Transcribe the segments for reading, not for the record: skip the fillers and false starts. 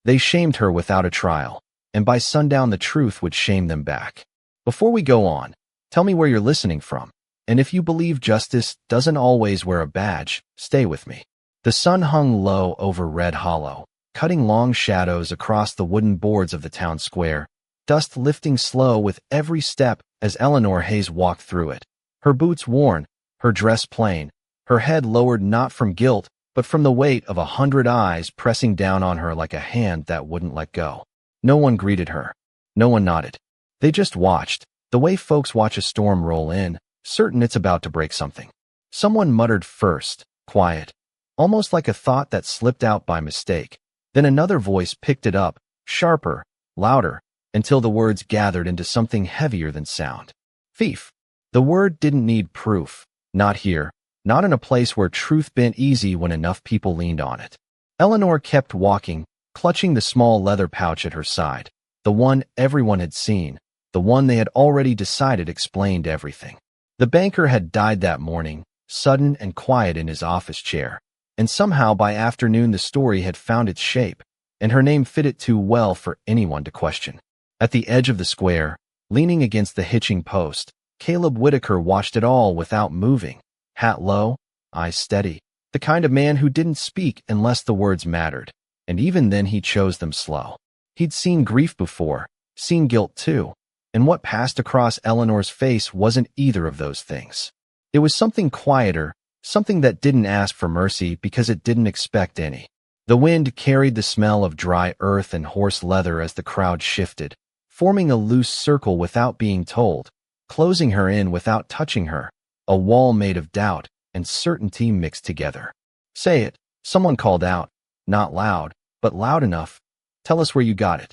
They shamed her without a trial, and by sundown the truth would shame them back. Before we go on, tell me where you're listening from, and if you believe justice doesn't always wear a badge, stay with me. The sun hung low over Red Hollow, cutting long shadows across the wooden boards of the town square, dust lifting slow with every step as Eleanor Hayes walked through it. Her boots worn, her dress plain, her head lowered not from guilt, but from the weight of 100 eyes pressing down on her like a hand that wouldn't let go. No one greeted her. No one nodded. They just watched, the way folks watch a storm roll in, certain it's about to break something. Someone muttered first, quiet, almost like a thought that slipped out by mistake. Then another voice picked it up, sharper, louder, until the words gathered into something heavier than sound. Thief. The word didn't need proof. Not here. Not in a place where truth bent easy when enough people leaned on it. Eleanor kept walking, clutching the small leather pouch at her side, the one everyone had seen, the one they had already decided explained everything. The banker had died that morning, sudden and quiet in his office chair, and somehow by afternoon the story had found its shape, and her name fit it too well for anyone to question. At the edge of the square, leaning against the hitching post, Caleb Whitaker watched it all without moving, hat low, eyes steady, the kind of man who didn't speak unless the words mattered, and even then he chose them slow. He'd seen grief before, seen guilt too, and what passed across Eleanor's face wasn't either of those things. It was something quieter, something that didn't ask for mercy because it didn't expect any. The wind carried the smell of dry earth and horse leather as the crowd shifted, forming a loose circle without being told, closing her in without touching her, a wall made of doubt and certainty mixed together. Say it, someone called out, not loud, but loud enough. Tell us where you got it.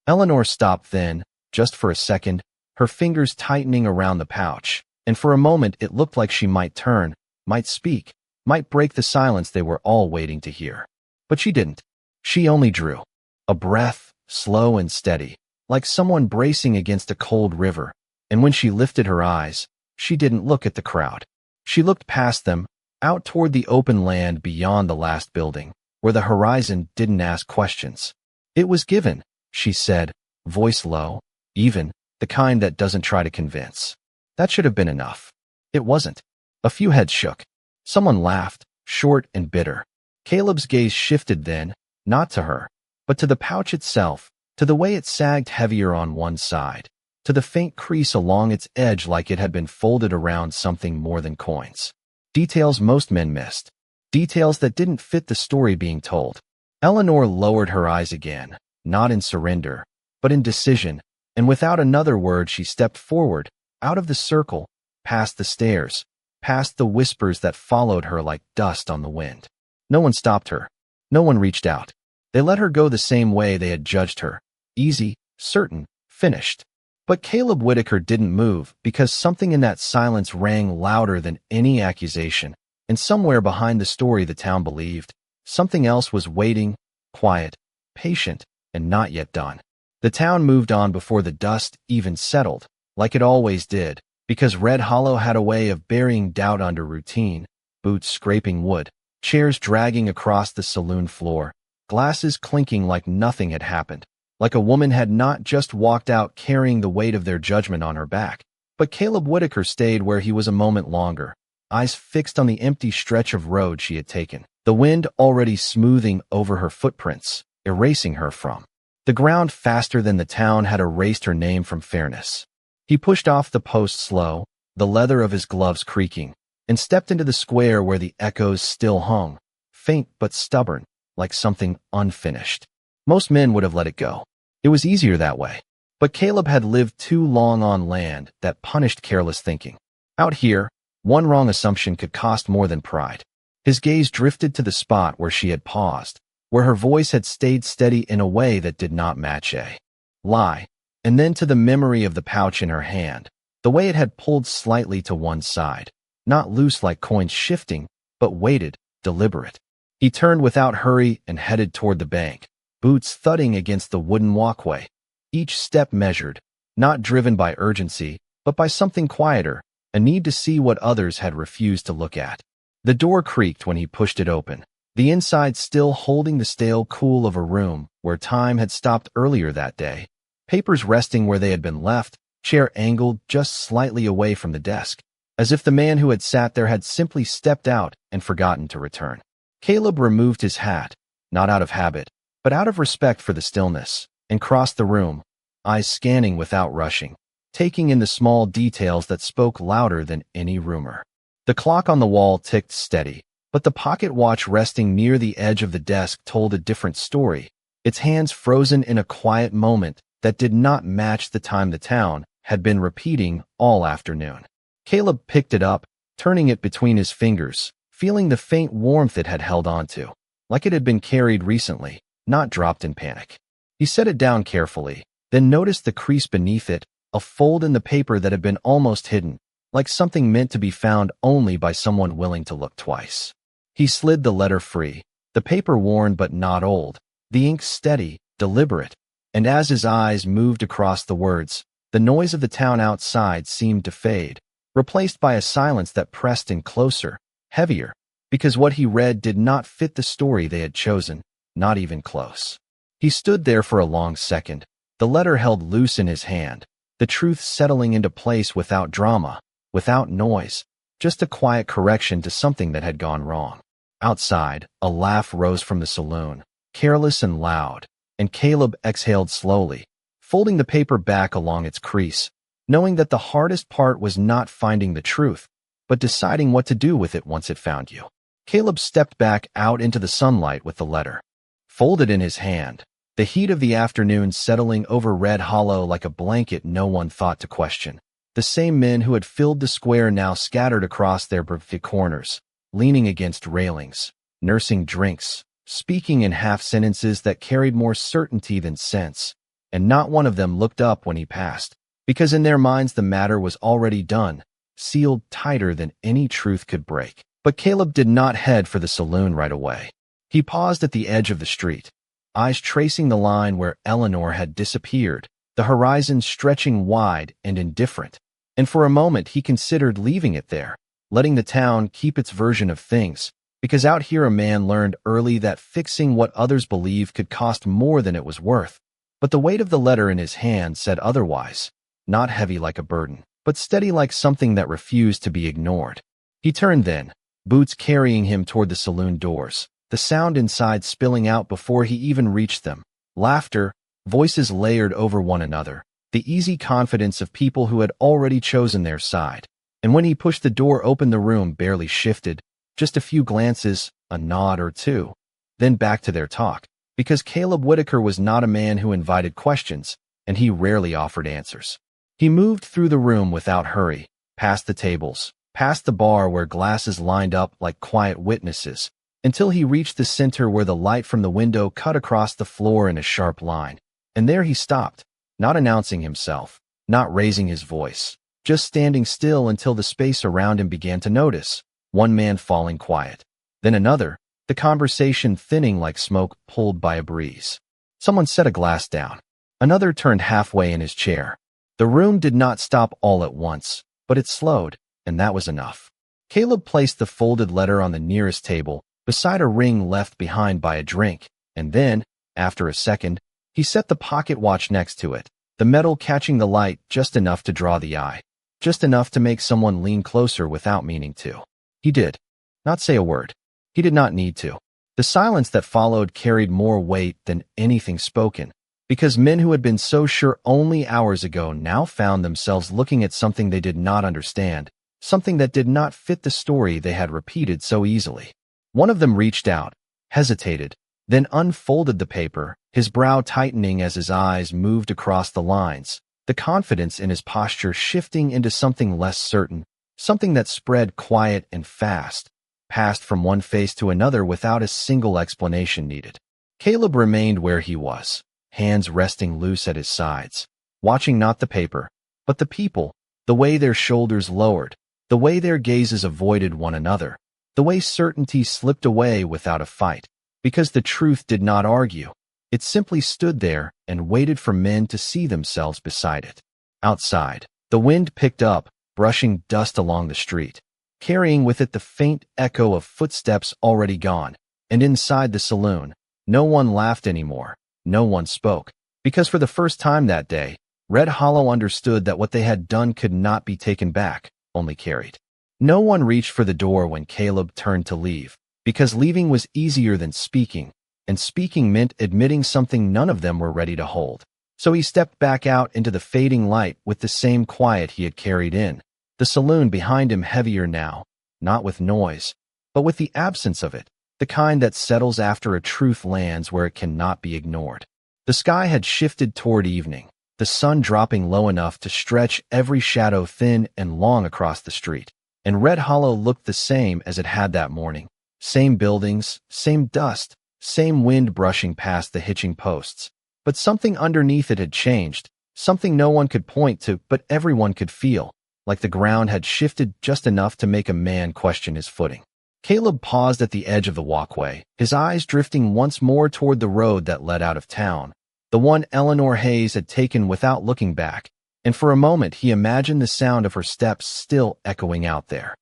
Eleanor stopped then, just for a second, her fingers tightening around the pouch, and for a moment it looked like she might turn, might speak, might break the silence they were all waiting to hear. But she didn't. She only drew. A breath, slow and steady, like someone bracing against a cold river, and when she lifted her eyes, she didn't look at the crowd. She looked past them, out toward the open land beyond the last building, where the horizon didn't ask questions. It was given, she said, voice low, even, the kind that doesn't try to convince. That should have been enough. It wasn't. A few heads shook. Someone laughed, short and bitter. Caleb's gaze shifted then, not to her, but to the pouch itself, to the way it sagged heavier on one side, to the faint crease along its edge like it had been folded around something more than coins. Details most men missed. Details that didn't fit the story being told. Eleanor lowered her eyes again, not in surrender, but in decision, and without another word she stepped forward, out of the circle, past the stairs, past the whispers that followed her like dust on the wind. No one stopped her. No one reached out. They let her go the same way they had judged her. Easy, certain, finished. But Caleb Whitaker didn't move because something in that silence rang louder than any accusation, and somewhere behind the story the town believed, something else was waiting, quiet, patient, and not yet done. The town moved on before the dust even settled, like it always did, because Red Hollow had a way of burying doubt under routine, boots scraping wood, chairs dragging across the saloon floor, glasses clinking like nothing had happened, like a woman had not just walked out carrying the weight of their judgment on her back. But Caleb Whitaker stayed where he was a moment longer, eyes fixed on the empty stretch of road she had taken, the wind already smoothing over her footprints, erasing her from the ground faster than the town had erased her name from fairness. He pushed off the post slow, the leather of his gloves creaking, and stepped into the square where the echoes still hung, faint but stubborn, like something unfinished. Most men would have let it go. It was easier that way. But Caleb had lived too long on land that punished careless thinking. Out here, one wrong assumption could cost more than pride. His gaze drifted to the spot where she had paused, where her voice had stayed steady in a way that did not match a lie, and then to the memory of the pouch in her hand, the way it had pulled slightly to one side, not loose like coins shifting, but weighted, deliberate. He turned without hurry and headed toward the bank, boots thudding against the wooden walkway, each step measured, not driven by urgency, but by something quieter, a need to see what others had refused to look at. The door creaked when he pushed it open, the inside still holding the stale cool of a room where time had stopped earlier that day. Papers resting where they had been left, chair angled just slightly away from the desk, as if the man who had sat there had simply stepped out and forgotten to return. Caleb removed his hat, not out of habit, but out of respect for the stillness, and crossed the room, eyes scanning without rushing, taking in the small details that spoke louder than any rumor. The clock on the wall ticked steady, but the pocket watch resting near the edge of the desk told a different story, its hands frozen in a quiet moment that did not match the time the town had been repeating all afternoon. Caleb picked it up, turning it between his fingers, feeling the faint warmth it had held onto, like it had been carried recently, not dropped in panic. He set it down carefully, then noticed the crease beneath it, a fold in the paper that had been almost hidden, like something meant to be found only by someone willing to look twice. He slid the letter free, the paper worn but not old, the ink steady, deliberate, and as his eyes moved across the words, the noise of the town outside seemed to fade, replaced by a silence that pressed in closer, heavier, because what he read did not fit the story they had chosen, not even close. He stood there for a long second, the letter held loose in his hand, the truth settling into place without drama, without noise, just a quiet correction to something that had gone wrong. Outside, a laugh rose from the saloon, careless and loud, and Caleb exhaled slowly, folding the paper back along its crease, knowing that the hardest part was not finding the truth, but deciding what to do with it once it found you. Caleb stepped back out into the sunlight with the letter, folded in his hand, the heat of the afternoon settling over Red Hollow like a blanket no one thought to question. The same men who had filled the square now scattered across their corners, leaning against railings, nursing drinks, speaking in half-sentences that carried more certainty than sense, and not one of them looked up when he passed, because in their minds the matter was already done, sealed tighter than any truth could break. But Caleb did not head for the saloon right away. He paused at the edge of the street, eyes tracing the line where Eleanor had disappeared, the horizon stretching wide and indifferent, and for a moment he considered leaving it there, letting the town keep its version of things, because out here a man learned early that fixing what others believe could cost more than it was worth. But the weight of the letter in his hand said otherwise, not heavy like a burden, but steady like something that refused to be ignored. He turned then, boots carrying him toward the saloon doors, the sound inside spilling out before he even reached them, laughter, voices layered over one another, the easy confidence of people who had already chosen their side. And when he pushed the door open, the room barely shifted, just a few glances, a nod or two, then back to their talk, because Caleb Whitaker was not a man who invited questions, and he rarely offered answers. He moved through the room without hurry, past the tables, past the bar where glasses lined up like quiet witnesses, until he reached the center where the light from the window cut across the floor in a sharp line. And there he stopped, not announcing himself, not raising his voice, just standing still until the space around him began to notice. One man falling quiet, then another, the conversation thinning like smoke pulled by a breeze. Someone set a glass down. Another turned halfway in his chair. The room did not stop all at once, but it slowed, and that was enough. Caleb placed the folded letter on the nearest table, beside a ring left behind by a drink, and then, after a second, he set the pocket watch next to it, the metal catching the light just enough to draw the eye, just enough to make someone lean closer without meaning to. He did not say a word. He did not need to. The silence that followed carried more weight than anything spoken, because men who had been so sure only hours ago now found themselves looking at something they did not understand, something that did not fit the story they had repeated so easily. One of them reached out, hesitated, then unfolded the paper, his brow tightening as his eyes moved across the lines, the confidence in his posture shifting into something less certain, something that spread quiet and fast, passed from one face to another without a single explanation needed. Caleb remained where he was, hands resting loose at his sides, watching not the paper, but the people, the way their shoulders lowered, the way their gazes avoided one another, the way certainty slipped away without a fight, because the truth did not argue. It simply stood there and waited for men to see themselves beside it. Outside, the wind picked up, brushing dust along the street, carrying with it the faint echo of footsteps already gone, and inside the saloon, no one laughed anymore, No one spoke, because for the first time that day, Red Hollow understood that what they had done could not be taken back, only carried. No one reached for the door when Caleb turned to leave, because leaving was easier than speaking, and speaking meant admitting something none of them were ready to hold. So he stepped back out into the fading light with the same quiet he had carried in, the saloon behind him heavier now, not with noise, but with the absence of it, the kind that settles after a truth lands where it cannot be ignored. The sky had shifted toward evening, the sun dropping low enough to stretch every shadow thin and long across the street, and Red Hollow looked the same as it had that morning. Same buildings, same dust, same wind brushing past the hitching posts. But something underneath it had changed, something no one could point to but everyone could feel, like the ground had shifted just enough to make a man question his footing. Caleb paused at the edge of the walkway, his eyes drifting once more toward the road that led out of town, the one Eleanor Hayes had taken without looking back, and for a moment he imagined the sound of her steps still echoing out there.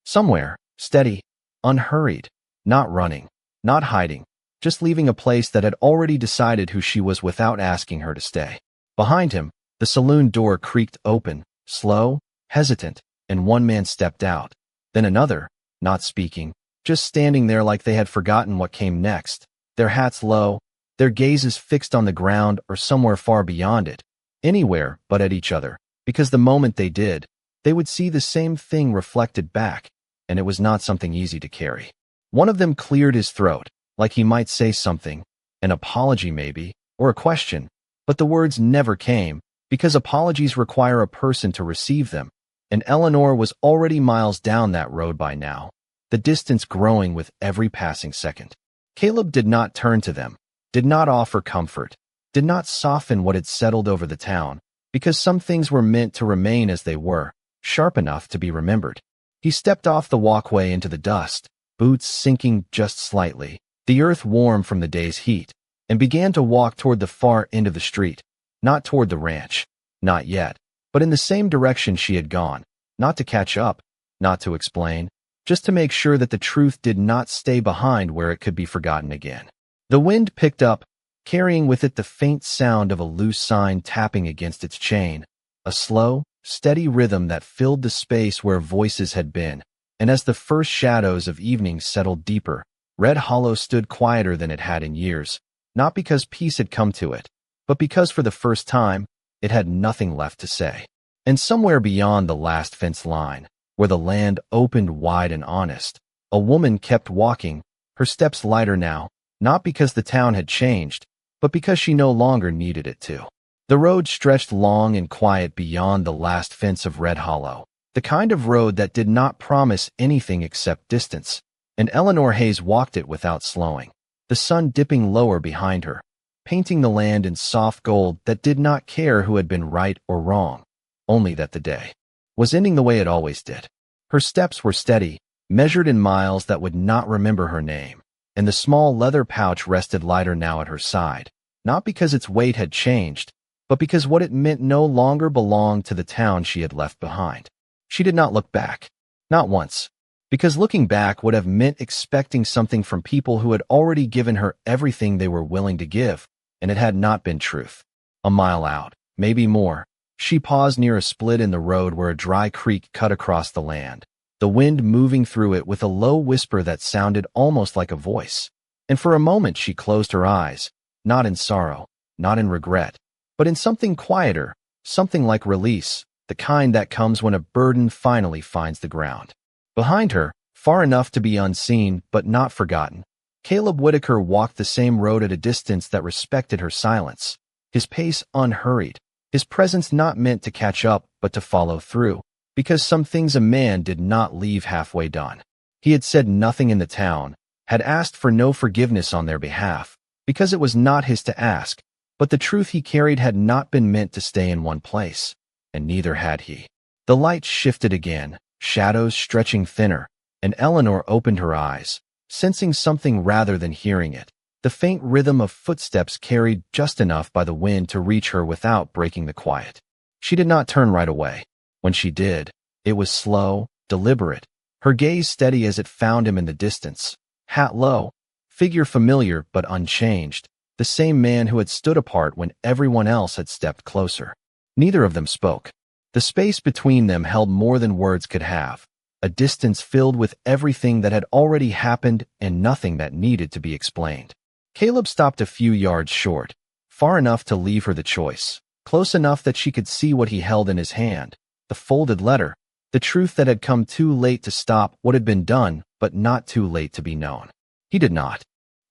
Somewhere, steady, unhurried, not running, not hiding, just leaving a place that had already decided who she was without asking her to stay. Behind him, the saloon door creaked open, slow, hesitant, and one man stepped out. Then another, not speaking, just standing there like they had forgotten what came next, their hats low, their gazes fixed on the ground or somewhere far beyond it, anywhere but at each other, because the moment they did, they would see the same thing reflected back, and it was not something easy to carry. One of them cleared his throat, like he might say something, an apology maybe, or a question, but the words never came, because apologies require a person to receive them, and Eleanor was already miles down that road by now, the distance growing with every passing second. Caleb did not turn to them, did not offer comfort, did not soften what had settled over the town, because some things were meant to remain as they were, sharp enough to be remembered. He stepped off the walkway into the dust, boots sinking just slightly, the earth warm from the day's heat, and began to walk toward the far end of the street, not toward the ranch, not yet, but in the same direction she had gone, not to catch up, not to explain, just to make sure that the truth did not stay behind where it could be forgotten again. The wind picked up, carrying with it the faint sound of a loose sign tapping against its chain, a slow, steady rhythm that filled the space where voices had been, and as the first shadows of evening settled deeper, Red Hollow stood quieter than it had in years, not because peace had come to it, but because for the first time, it had nothing left to say. And somewhere beyond the last fence line, where the land opened wide and honest, a woman kept walking, her steps lighter now, not because the town had changed, but because she no longer needed it to. The road stretched long and quiet beyond the last fence of Red Hollow, the kind of road that did not promise anything except distance, and Eleanor Hayes walked it without slowing, the sun dipping lower behind her, painting the land in soft gold that did not care who had been right or wrong, only that the day was ending the way it always did. Her steps were steady, measured in miles that would not remember her name, and the small leather pouch rested lighter now at her side, not because its weight had changed, but because what it meant no longer belonged to the town she had left behind. She did not look back, not once, because looking back would have meant expecting something from people who had already given her everything they were willing to give, and it had not been truth. A mile out, maybe more, she paused near a split in the road where a dry creek cut across the land, the wind moving through it with a low whisper that sounded almost like a voice. And for a moment she closed her eyes, not in sorrow, not in regret, but in something quieter, something like release, the kind that comes when a burden finally finds the ground. Behind her, far enough to be unseen but not forgotten, Caleb Whitaker walked the same road at a distance that respected her silence, his pace unhurried, his presence not meant to catch up but to follow through, because some things a man did not leave halfway done. He had said nothing in the town, had asked for no forgiveness on their behalf, because it was not his to ask, but the truth he carried had not been meant to stay in one place, and neither had he. The light shifted again, shadows stretching thinner, and Eleanor opened her eyes, sensing something rather than hearing it, the faint rhythm of footsteps carried just enough by the wind to reach her without breaking the quiet. She did not turn right away. When she did, it was slow, deliberate, her gaze steady as it found him in the distance, hat low, figure familiar but unchanged, the same man who had stood apart when everyone else had stepped closer. Neither of them spoke. The space between them held more than words could have, a distance filled with everything that had already happened and nothing that needed to be explained. Caleb stopped a few yards short, far enough to leave her the choice, close enough that she could see what he held in his hand, the folded letter, the truth that had come too late to stop what had been done, but not too late to be known. He did not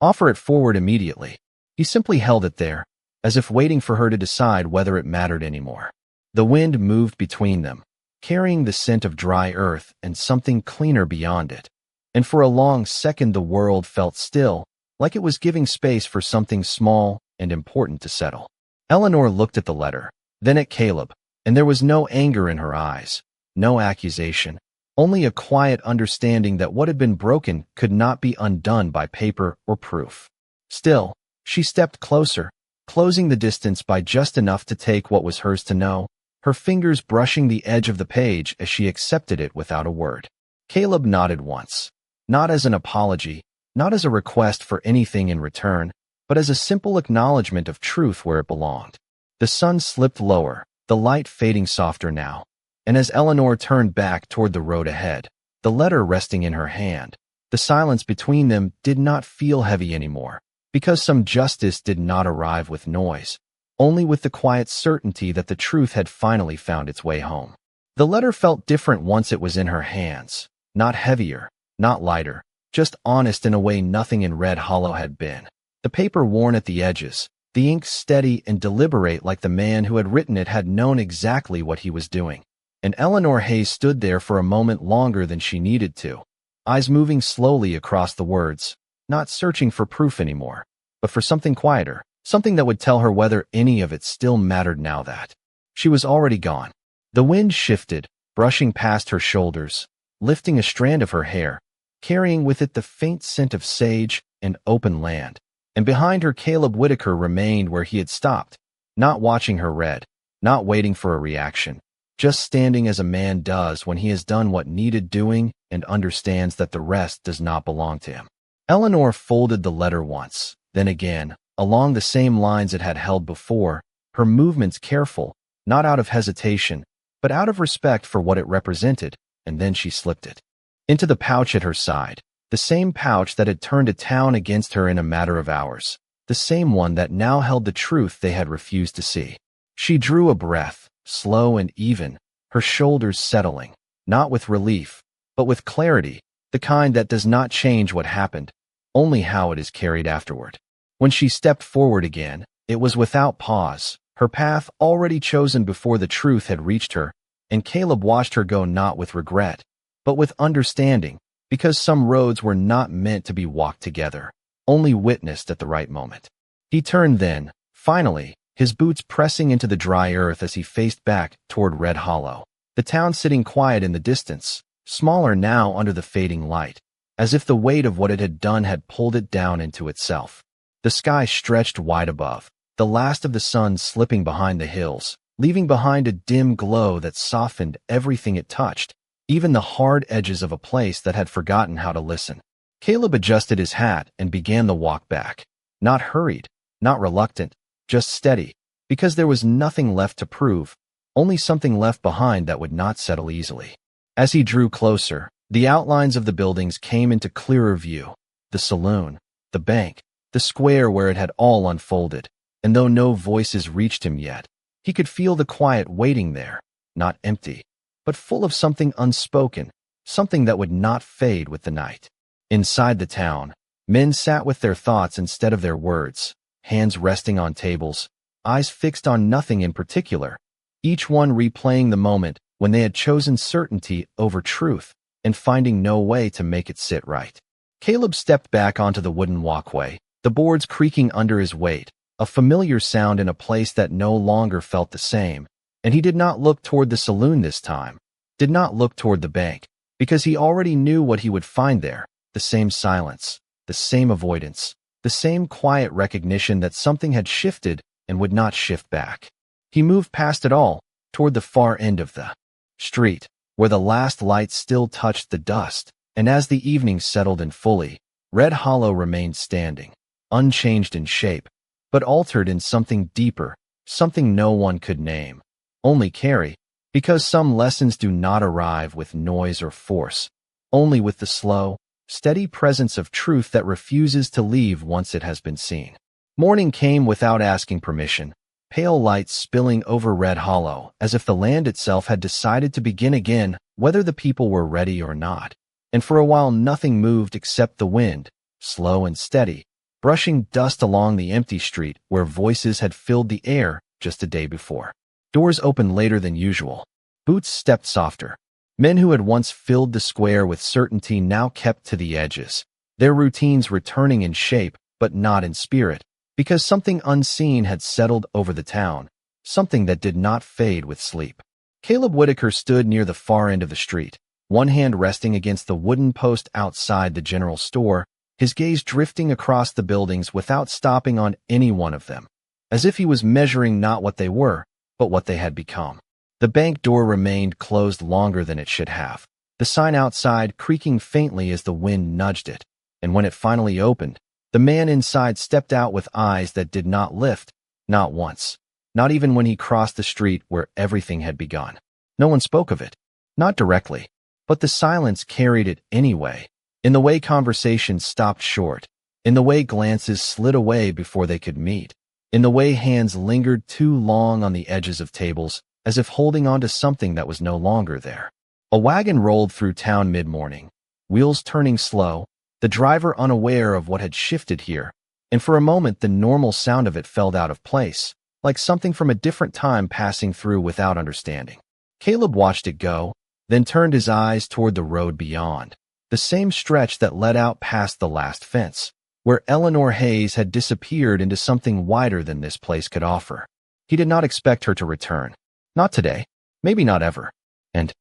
offer it forward immediately. He simply held it there, as if waiting for her to decide whether it mattered anymore. The wind moved between them, carrying the scent of dry earth and something cleaner beyond it. And for a long second the world felt still, like it was giving space for something small and important to settle. Eleanor looked at the letter, then at Caleb, and there was no anger in her eyes, no accusation, only a quiet understanding that what had been broken could not be undone by paper or proof. Still, she stepped closer, closing the distance by just enough to take what was hers to know, her fingers brushing the edge of the page as she accepted it without a word. Caleb nodded once, not as an apology, not as a request for anything in return, but as a simple acknowledgement of truth where it belonged. The sun slipped lower, the light fading softer now, and as Eleanor turned back toward the road ahead, the letter resting in her hand, the silence between them did not feel heavy anymore, because some justice did not arrive with noise, only with the quiet certainty that the truth had finally found its way home. The letter felt different once it was in her hands, not heavier, not lighter, just honest in a way nothing in Red Hollow had been. The paper worn at the edges, the ink steady and deliberate like the man who had written it had known exactly what he was doing. And Eleanor Hayes stood there for a moment longer than she needed to, eyes moving slowly across the words, not searching for proof anymore, but for something quieter, something that would tell her whether any of it still mattered now that she was already gone. The wind shifted, brushing past her shoulders, lifting a strand of her hair, carrying with it the faint scent of sage and open land. And behind her Caleb Whitaker remained where he had stopped, not watching her read, not waiting for a reaction, just standing as a man does when he has done what needed doing and understands that the rest does not belong to him. Eleanor folded the letter once, then again, along the same lines it had held before, her movements careful, not out of hesitation, but out of respect for what it represented, and then she slipped it into the pouch at her side, the same pouch that had turned a town against her in a matter of hours, the same one that now held the truth they had refused to see. She drew a breath, slow and even, her shoulders settling, not with relief, but with clarity, the kind that does not change what happened, only how it is carried afterward. When she stepped forward again, it was without pause, her path already chosen before the truth had reached her, and Caleb watched her go not with regret, but with understanding, because some roads were not meant to be walked together, only witnessed at the right moment. He turned then, finally, his boots pressing into the dry earth as he faced back toward Red Hollow, the town sitting quiet in the distance, smaller now under the fading light, as if the weight of what it had done had pulled it down into itself. The sky stretched wide above, the last of the sun slipping behind the hills, leaving behind a dim glow that softened everything it touched, even the hard edges of a place that had forgotten how to listen. Caleb adjusted his hat and began the walk back, not hurried, not reluctant, just steady, because there was nothing left to prove, only something left behind that would not settle easily. As he drew closer, the outlines of the buildings came into clearer view, the saloon, the bank, the square where it had all unfolded, and though no voices reached him yet, he could feel the quiet waiting there, not empty, but full of something unspoken, something that would not fade with the night. Inside the town, men sat with their thoughts instead of their words, hands resting on tables, eyes fixed on nothing in particular, each one replaying the moment when they had chosen certainty over truth and finding no way to make it sit right. Caleb stepped back onto the wooden walkway, the boards creaking under his weight, a familiar sound in a place that no longer felt the same, and he did not look toward the saloon this time, did not look toward the bank, because he already knew what he would find there, the same silence, the same avoidance, the same quiet recognition that something had shifted and would not shift back. He moved past it all, toward the far end of the street, where the last light still touched the dust, and as the evening settled in fully, Red Hollow remained standing, unchanged in shape, but altered in something deeper, something no one could name, only carry, because some lessons do not arrive with noise or force, only with the slow, steady presence of truth that refuses to leave once it has been seen. Morning came without asking permission, pale lights spilling over Red Hollow, as if the land itself had decided to begin again, whether the people were ready or not. And for a while nothing moved except the wind, slow and steady, brushing dust along the empty street where voices had filled the air just a day before. Doors opened later than usual. Boots stepped softer. Men who had once filled the square with certainty now kept to the edges, their routines returning in shape but not in spirit, because something unseen had settled over the town, something that did not fade with sleep. Caleb Whitaker stood near the far end of the street, one hand resting against the wooden post outside the general store, his gaze drifting across the buildings without stopping on any one of them, as if he was measuring not what they were, but what they had become. The bank door remained closed longer than it should have, the sign outside creaking faintly as the wind nudged it, and when it finally opened, the man inside stepped out with eyes that did not lift, not once, not even when he crossed the street where everything had begun. No one spoke of it, not directly, but the silence carried it anyway, in the way conversations stopped short, in the way glances slid away before they could meet, in the way hands lingered too long on the edges of tables, as if holding on to something that was no longer there. A wagon rolled through town mid-morning, wheels turning slow, the driver unaware of what had shifted here, and for a moment the normal sound of it felt out of place, like something from a different time passing through without understanding. Caleb watched it go, then turned his eyes toward the road beyond, the same stretch that led out past the last fence, where Eleanor Hayes had disappeared into something wider than this place could offer. He did not expect her to return. Not today, maybe not ever. And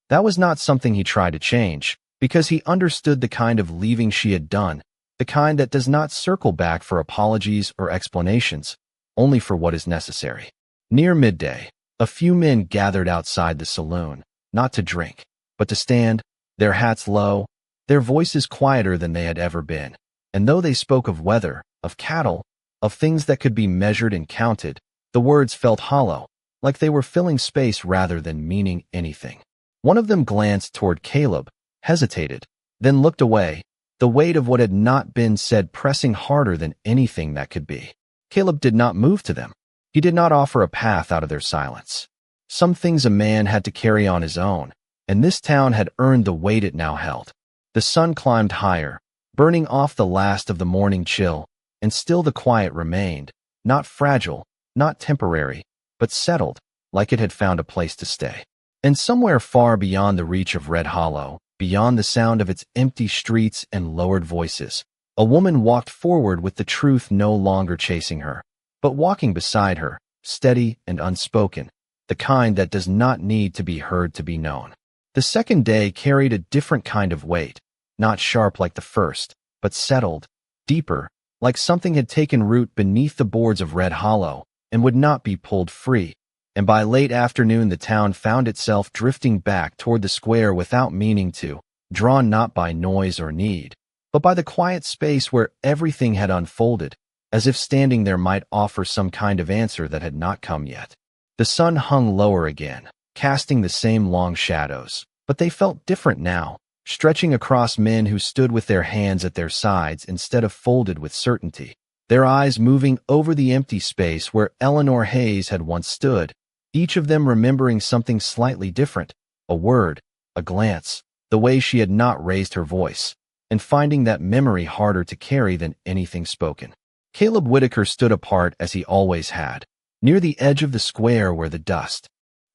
that was not something he tried to change, because he understood the kind of leaving she had done, the kind that does not circle back for apologies or explanations, only for what is necessary. Near midday, a few men gathered outside the saloon, not to drink, but to stand, their hats low, their voices quieter than they had ever been. And though they spoke of weather, of cattle, of things that could be measured and counted, the words felt hollow, like they were filling space rather than meaning anything. One of them glanced toward Caleb, hesitated, then looked away, the weight of what had not been said pressing harder than anything that could be. Caleb did not move to them. He did not offer a path out of their silence. Some things a man had to carry on his own, and this town had earned the weight it now held. The sun climbed higher, burning off the last of the morning chill, and still the quiet remained, not fragile, not temporary, but settled, like it had found a place to stay. And somewhere far beyond the reach of Red Hollow, beyond the sound of its empty streets and lowered voices, a woman walked forward with the truth no longer chasing her, but walking beside her, steady and unspoken, the kind that does not need to be heard to be known. The second day carried a different kind of weight, not sharp like the first, but settled, deeper, like something had taken root beneath the boards of Red Hollow and would not be pulled free. And by late afternoon the town found itself drifting back toward the square without meaning to, drawn not by noise or need, but by the quiet space where everything had unfolded, as if standing there might offer some kind of answer that had not come yet. The sun hung lower again, casting the same long shadows, but they felt different now, stretching across men who stood with their hands at their sides instead of folded with certainty, their eyes moving over the empty space where Eleanor Hayes had once stood, each of them remembering something slightly different, a word, a glance, the way she had not raised her voice, and finding that memory harder to carry than anything spoken. Caleb Whitaker stood apart as he always had, near the edge of the square where the dust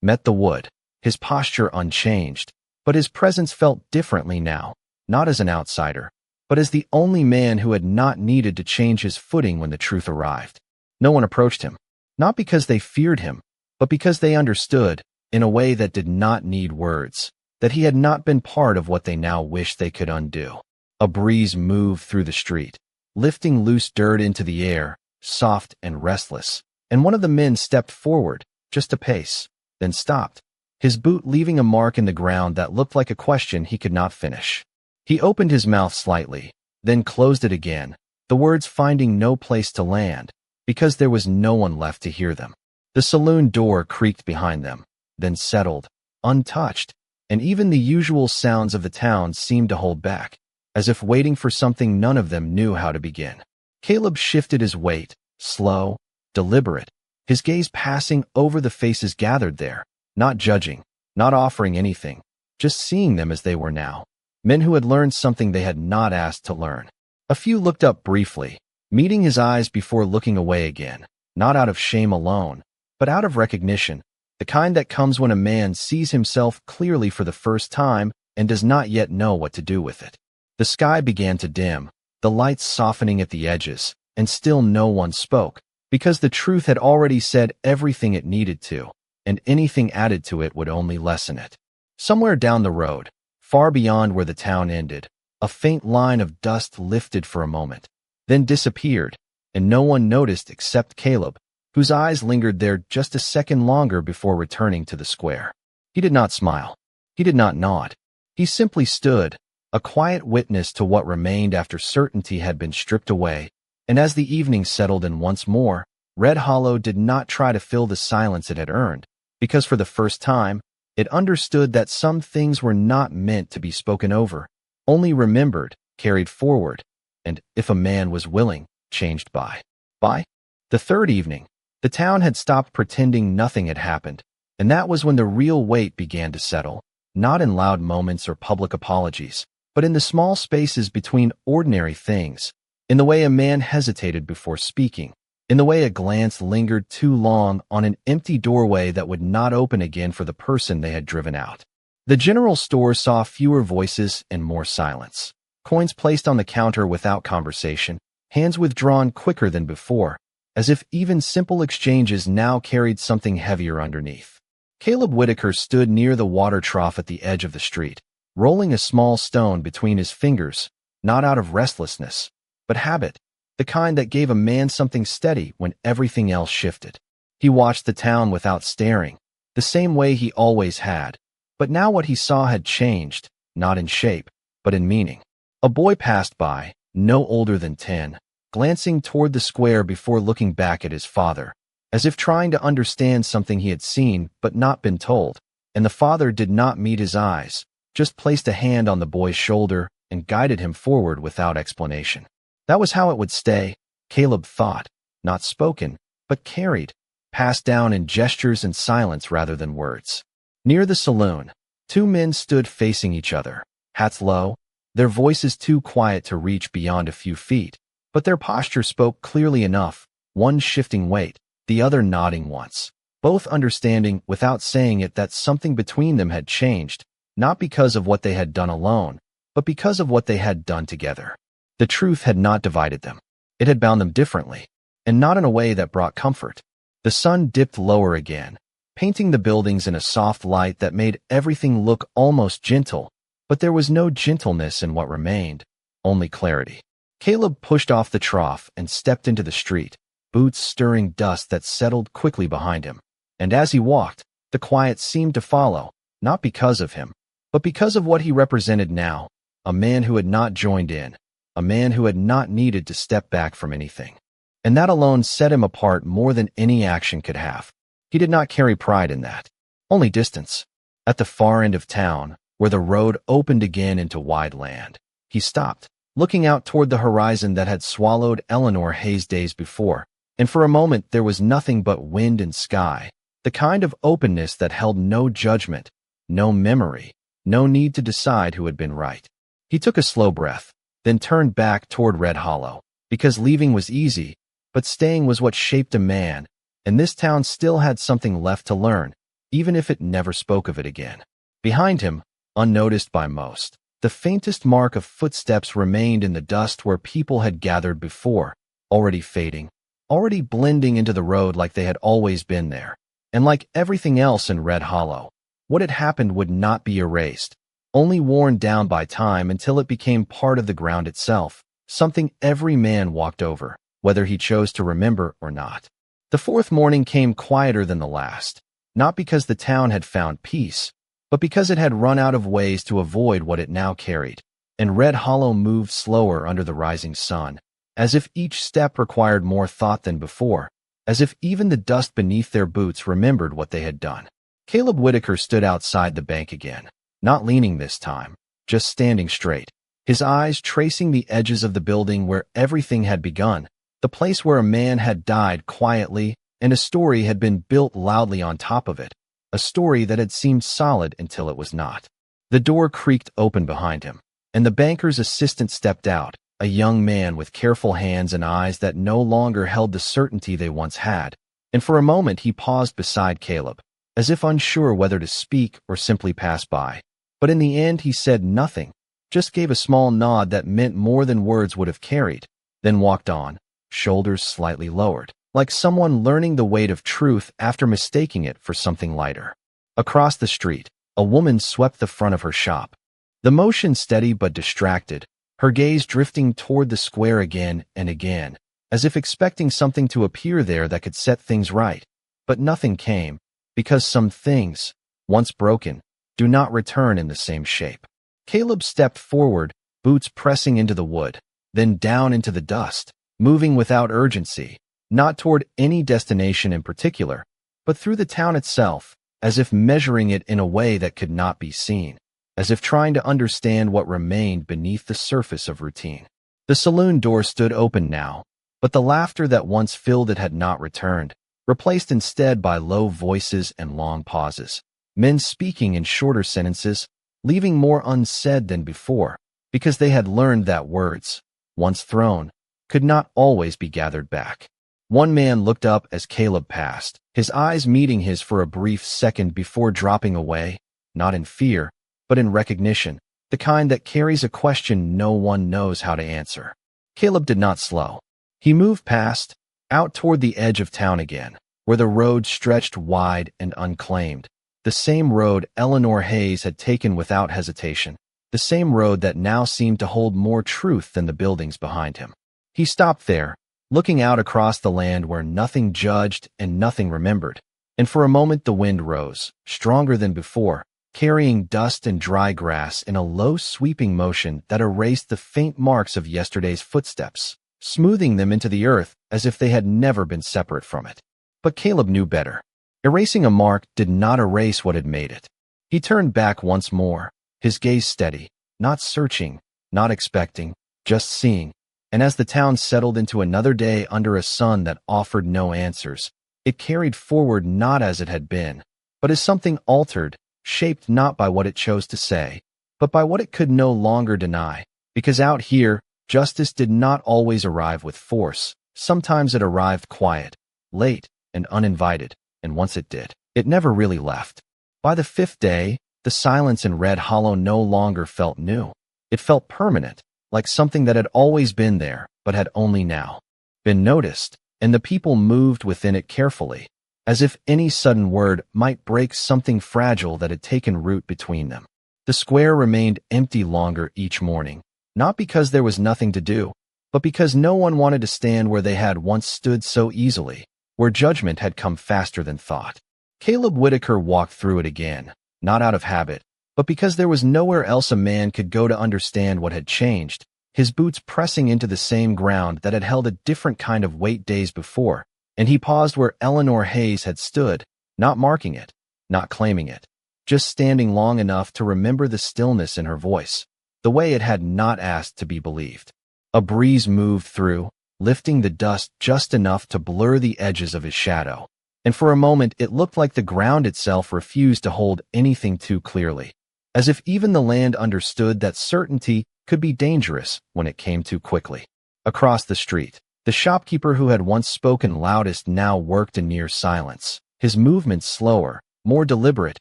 met the wood, his posture unchanged, but his presence felt differently now, not as an outsider, but as the only man who had not needed to change his footing when the truth arrived. No one approached him, not because they feared him, but because they understood, in a way that did not need words, that he had not been part of what they now wished they could undo. A breeze moved through the street, lifting loose dirt into the air, soft and restless, and one of the men stepped forward, just a pace, then stopped, his boot leaving a mark in the ground that looked like a question he could not finish. He opened his mouth slightly, then closed it again, the words finding no place to land, because there was no one left to hear them. The saloon door creaked behind them, then settled, untouched, and even the usual sounds of the town seemed to hold back, as if waiting for something none of them knew how to begin. Caleb shifted his weight, slow, deliberate, his gaze passing over the faces gathered there, not judging, not offering anything, just seeing them as they were now. Men who had learned something they had not asked to learn. A few looked up briefly, meeting his eyes before looking away again, not out of shame alone, but out of recognition, the kind that comes when a man sees himself clearly for the first time and does not yet know what to do with it. The sky began to dim, the lights softening at the edges, and still no one spoke, because the truth had already said everything it needed to, and anything added to it would only lessen it. Somewhere down the road, far beyond where the town ended, a faint line of dust lifted for a moment, then disappeared, and no one noticed except Caleb, whose eyes lingered there just a second longer before returning to the square. He did not smile. He did not nod. He simply stood, a quiet witness to what remained after certainty had been stripped away, and as the evening settled in once more, Red Hollow did not try to fill the silence it had earned, because for the first time, it understood that some things were not meant to be spoken over, only remembered, carried forward, and, if a man was willing, changed by. By the third evening, the town had stopped pretending nothing had happened, and that was when the real weight began to settle, not in loud moments or public apologies, but in the small spaces between ordinary things, in the way a man hesitated before speaking, in the way a glance lingered too long on an empty doorway that would not open again for the person they had driven out. The general store saw fewer voices and more silence. Coins placed on the counter without conversation, hands withdrawn quicker than before, as if even simple exchanges now carried something heavier underneath. Caleb Whitaker stood near the water trough at the edge of the street, rolling a small stone between his fingers, not out of restlessness, but habit, the kind that gave a man something steady when everything else shifted. He watched the town without staring, the same way he always had, but now what he saw had changed, not in shape, but in meaning. A boy passed by, no older than 10, glancing toward the square before looking back at his father, as if trying to understand something he had seen but not been told, and the father did not meet his eyes, just placed a hand on the boy's shoulder and guided him forward without explanation. That was how it would stay, Caleb thought, not spoken, but carried, passed down in gestures and silence rather than words. Near the saloon, two men stood facing each other, hats low, their voices too quiet to reach beyond a few feet, but their posture spoke clearly enough, one shifting weight, the other nodding once, both understanding without saying it that something between them had changed, not because of what they had done alone, but because of what they had done together. The truth had not divided them. It had bound them differently, and not in a way that brought comfort. The sun dipped lower again, painting the buildings in a soft light that made everything look almost gentle, but there was no gentleness in what remained, only clarity. Caleb pushed off the trough and stepped into the street, boots stirring dust that settled quickly behind him. And as he walked, the quiet seemed to follow, not because of him, but because of what he represented now, a man who had not joined in, a man who had not needed to step back from anything. And that alone set him apart more than any action could have. He did not carry pride in that, only distance. At the far end of town, where the road opened again into wide land, he stopped, looking out toward the horizon that had swallowed Eleanor Hayes days before, and for a moment there was nothing but wind and sky, the kind of openness that held no judgment, no memory, no need to decide who had been right. He took a slow breath, then turned back toward Red Hollow, because leaving was easy, but staying was what shaped a man, and this town still had something left to learn, even if it never spoke of it again. Behind him, unnoticed by most, the faintest mark of footsteps remained in the dust where people had gathered before, already fading, already blending into the road like they had always been there. And like everything else in Red Hollow, what had happened would not be erased, only worn down by time until it became part of the ground itself, something every man walked over, whether he chose to remember or not. The fourth morning came quieter than the last, not because the town had found peace, but because it had run out of ways to avoid what it now carried, and Red Hollow moved slower under the rising sun, as if each step required more thought than before, as if even the dust beneath their boots remembered what they had done. Caleb Whitaker stood outside the bank again, not leaning this time, just standing straight, his eyes tracing the edges of the building where everything had begun, the place where a man had died quietly and a story had been built loudly on top of it, a story that had seemed solid until it was not. The door creaked open behind him, and the banker's assistant stepped out, a young man with careful hands and eyes that no longer held the certainty they once had, and for a moment he paused beside Caleb, as if unsure whether to speak or simply pass by. But in the end he said nothing, just gave a small nod that meant more than words would have carried, then walked on, shoulders slightly lowered, like someone learning the weight of truth after mistaking it for something lighter. Across the street, a woman swept the front of her shop, the motion steady but distracted, her gaze drifting toward the square again and again, as if expecting something to appear there that could set things right. But nothing came, because some things, once broken, do not return in the same shape. Caleb stepped forward, boots pressing into the wood, then down into the dust, moving without urgency, not toward any destination in particular, but through the town itself, as if measuring it in a way that could not be seen, as if trying to understand what remained beneath the surface of routine. The saloon door stood open now, but the laughter that once filled it had not returned, replaced instead by low voices and long pauses, men speaking in shorter sentences, leaving more unsaid than before, because they had learned that words, once thrown, could not always be gathered back. One man looked up as Caleb passed, his eyes meeting his for a brief second before dropping away, not in fear, but in recognition, the kind that carries a question no one knows how to answer. Caleb did not slow. He moved past, out toward the edge of town again, where the road stretched wide and unclaimed, the same road Eleanor Hayes had taken without hesitation, the same road that now seemed to hold more truth than the buildings behind him. He stopped there, looking out across the land where nothing judged and nothing remembered, and for a moment the wind rose, stronger than before, carrying dust and dry grass in a low sweeping motion that erased the faint marks of yesterday's footsteps, smoothing them into the earth as if they had never been separate from it. But Caleb knew better. Erasing a mark did not erase what had made it. He turned back once more, his gaze steady, not searching, not expecting, just seeing, and as the town settled into another day under a sun that offered no answers, it carried forward not as it had been, but as something altered, shaped not by what it chose to say, but by what it could no longer deny, because out here, justice did not always arrive with force. Sometimes it arrived quiet, late, and uninvited, and once it did, it never really left. By the fifth day, the silence in Red Hollow no longer felt new. It felt permanent, like something that had always been there, but had only now been noticed, and the people moved within it carefully, as if any sudden word might break something fragile that had taken root between them. The square remained empty longer each morning, not because there was nothing to do, but because no one wanted to stand where they had once stood so easily, where judgment had come faster than thought. Caleb Whitaker walked through it again, not out of habit, but because there was nowhere else a man could go to understand what had changed, his boots pressing into the same ground that had held a different kind of weight days before, and he paused where Eleanor Hayes had stood, not marking it, not claiming it, just standing long enough to remember the stillness in her voice, the way it had not asked to be believed. A breeze moved through, lifting the dust just enough to blur the edges of his shadow, and for a moment it looked like the ground itself refused to hold anything too clearly, as if even the land understood that certainty could be dangerous when it came too quickly. Across the street, the shopkeeper who had once spoken loudest now worked in near silence, his movements slower, more deliberate,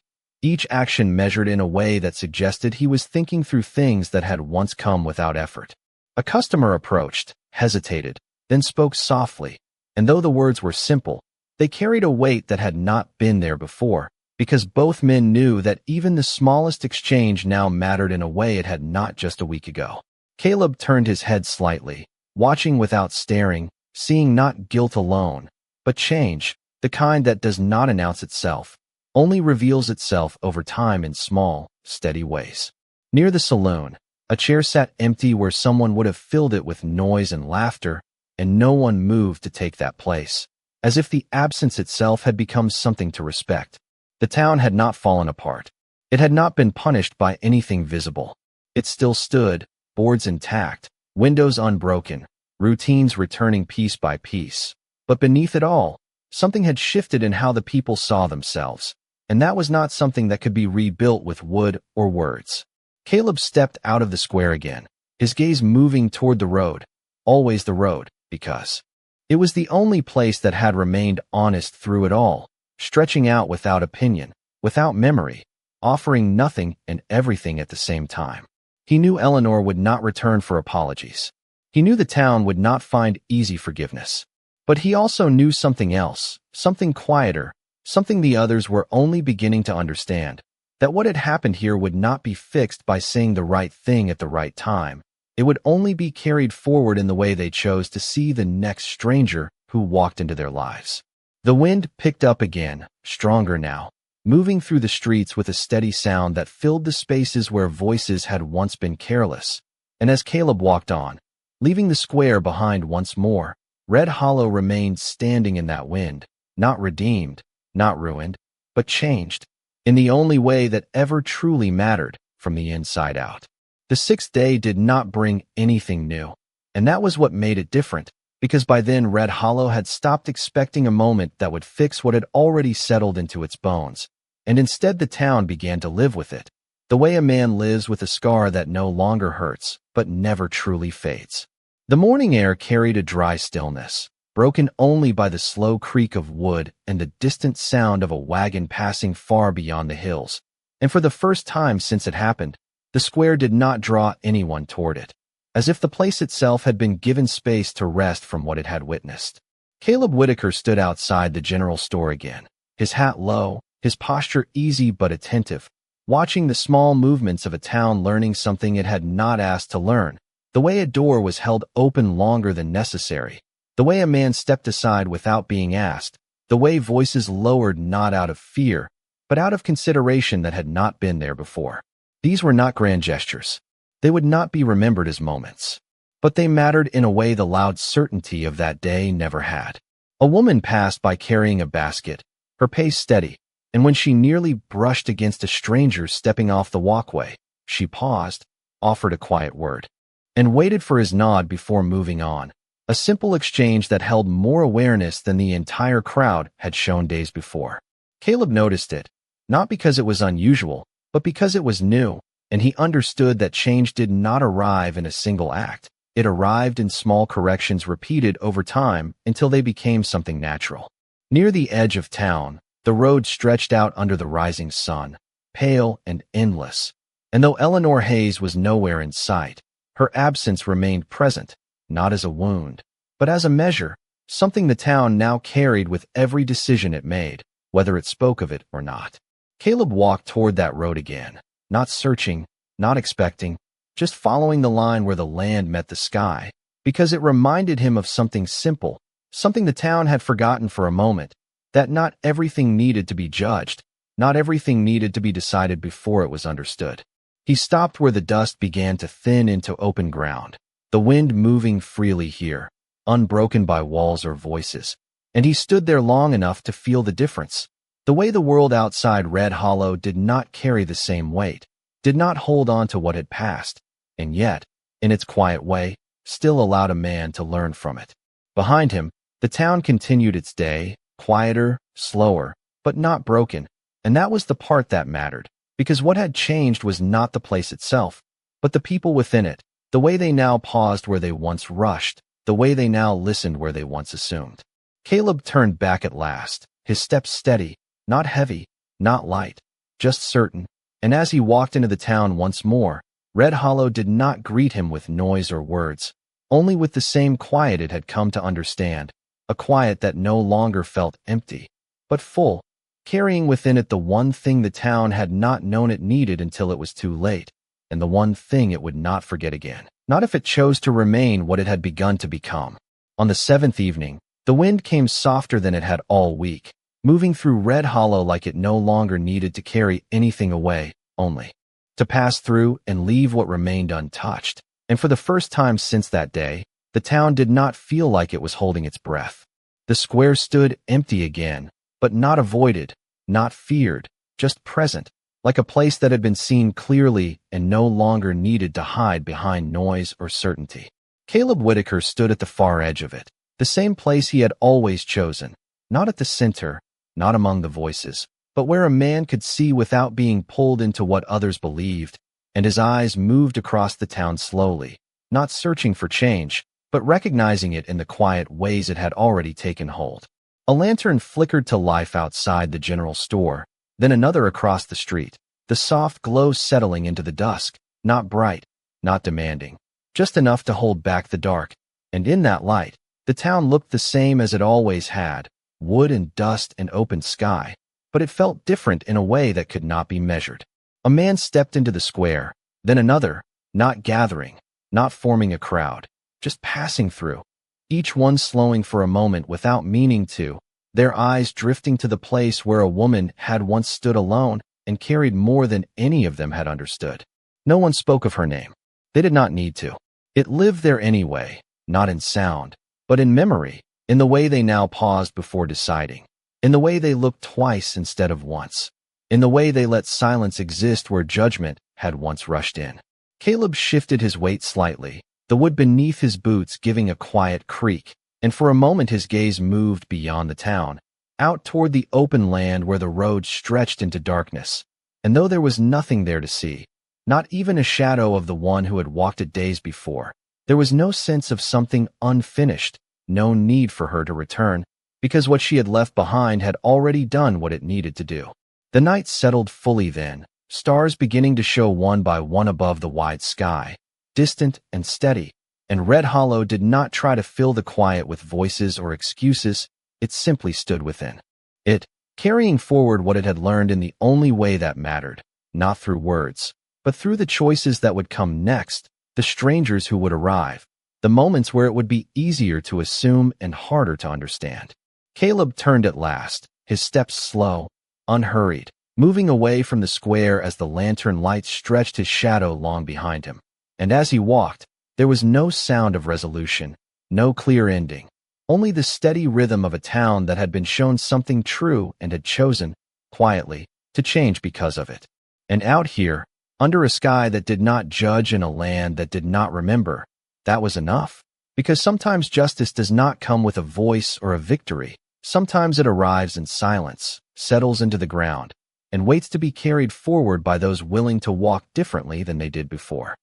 each action measured in a way that suggested he was thinking through things that had once come without effort. A customer approached, hesitated, then spoke softly, and though the words were simple, they carried a weight that had not been there before, because both men knew that even the smallest exchange now mattered in a way it had not just a week ago. Caleb turned his head slightly, watching without staring, seeing not guilt alone, but change, the kind that does not announce itself, only reveals itself over time in small, steady ways. Near the saloon, a chair sat empty where someone would have filled it with noise and laughter, and no one moved to take that place, as if the absence itself had become something to respect. The town had not fallen apart. It had not been punished by anything visible. It still stood, boards intact, windows unbroken, routines returning piece by piece. But beneath it all, something had shifted in how the people saw themselves, and that was not something that could be rebuilt with wood or words. Caleb stepped out of the square again, his gaze moving toward the road, always the road, because it was the only place that had remained honest through it all, stretching out without opinion, without memory, offering nothing and everything at the same time. He knew Eleanor would not return for apologies. He knew the town would not find easy forgiveness. But he also knew something else, something quieter, something the others were only beginning to understand, that what had happened here would not be fixed by saying the right thing at the right time. It would only be carried forward in the way they chose to see the next stranger who walked into their lives. The wind picked up again, stronger now, moving through the streets with a steady sound that filled the spaces where voices had once been careless. And as Caleb walked on, leaving the square behind once more, Red Hollow remained standing in that wind, not redeemed, not ruined, but changed, in the only way that ever truly mattered, from the inside out. The sixth day did not bring anything new, and that was what made it different, because by then Red Hollow had stopped expecting a moment that would fix what had already settled into its bones, and instead the town began to live with it, the way a man lives with a scar that no longer hurts, but never truly fades. The morning air carried a dry stillness, broken only by the slow creak of wood and the distant sound of a wagon passing far beyond the hills. And for the first time since it happened, the square did not draw anyone toward it, as if the place itself had been given space to rest from what it had witnessed. Caleb Whitaker stood outside the general store again, his hat low, his posture easy but attentive, watching the small movements of a town learning something it had not asked to learn, the way a door was held open longer than necessary, the way a man stepped aside without being asked, the way voices lowered not out of fear, but out of consideration that had not been there before. These were not grand gestures. They would not be remembered as moments. But they mattered in a way the loud certainty of that day never had. A woman passed by carrying a basket, her pace steady, and when she nearly brushed against a stranger stepping off the walkway, she paused, offered a quiet word, and waited for his nod before moving on. A simple exchange that held more awareness than the entire crowd had shown days before. Caleb noticed it, not because it was unusual, but because it was new, and he understood that change did not arrive in a single act. It arrived in small corrections repeated over time until they became something natural. Near the edge of town, the road stretched out under the rising sun, pale and endless, and though Eleanor Hayes was nowhere in sight, her absence remained present, not as a wound, but as a measure, something the town now carried with every decision it made, whether it spoke of it or not. Caleb walked toward that road again, not searching, not expecting, just following the line where the land met the sky, because it reminded him of something simple, something the town had forgotten for a moment, that not everything needed to be judged, not everything needed to be decided before it was understood. He stopped where the dust began to thin into open ground, the wind moving freely here, unbroken by walls or voices, and he stood there long enough to feel the difference. The way the world outside Red Hollow did not carry the same weight, did not hold on to what had passed, and yet, in its quiet way, still allowed a man to learn from it. Behind him, the town continued its day, quieter, slower, but not broken, and that was the part that mattered, because what had changed was not the place itself, but the people within it, the way they now paused where they once rushed, the way they now listened where they once assumed. Caleb turned back at last, his steps steady, not heavy, not light, just certain, and as he walked into the town once more, Red Hollow did not greet him with noise or words, only with the same quiet it had come to understand, a quiet that no longer felt empty, but full, carrying within it the one thing the town had not known it needed until it was too late, and the one thing it would not forget again, not if it chose to remain what it had begun to become. On the seventh evening, the wind came softer than it had all week, moving through Red Hollow like it no longer needed to carry anything away, only to pass through and leave what remained untouched. And for the first time since that day, The town did not feel like it was holding its breath. The square stood empty again, but not avoided, not feared, just present, like a place that had been seen clearly and no longer needed to hide behind noise or certainty. Caleb Whitaker stood at the far edge of it, the same place he had always chosen, not at the center, not among the voices, but where a man could see without being pulled into what others believed, and his eyes moved across the town slowly, not searching for change, but recognizing it in the quiet ways it had already taken hold. A lantern flickered to life outside the general store, then another across the street, the soft glow settling into the dusk, not bright, not demanding, just enough to hold back the dark, and in that light, the town looked the same as it always had, wood and dust and open sky, but it felt different in a way that could not be measured. A man stepped into the square, then another, not gathering, not forming a crowd, just passing through, each one slowing for a moment without meaning to, their eyes drifting to the place where a woman had once stood alone and carried more than any of them had understood. No one spoke of her name. They did not need to. It lived there anyway, not in sound, but in memory, in the way they now paused before deciding, in the way they looked twice instead of once, in the way they let silence exist where judgment had once rushed in. Caleb shifted his weight slightly, the wood beneath his boots giving a quiet creak, and for a moment his gaze moved beyond the town, out toward the open land where the road stretched into darkness. And though there was nothing there to see, not even a shadow of the one who had walked it days before, there was no sense of something unfinished, no need for her to return, because what she had left behind had already done what it needed to do. The night settled fully then, stars beginning to show one by one above the wide sky, distant and steady, and Red Hollow did not try to fill the quiet with voices or excuses, it simply stood within. It, carrying forward what it had learned in the only way that mattered, not through words, but through the choices that would come next, the strangers who would arrive, the moments where it would be easier to assume and harder to understand. Caleb turned at last, his steps slow, unhurried, moving away from the square as the lantern light stretched his shadow long behind him. And as he walked, there was no sound of resolution, no clear ending, only the steady rhythm of a town that had been shown something true and had chosen, quietly, to change because of it. And out here, under a sky that did not judge in a land that did not remember, that was enough. Because sometimes justice does not come with a voice or a victory. Sometimes it arrives in silence, settles into the ground, and waits to be carried forward by those willing to walk differently than they did before.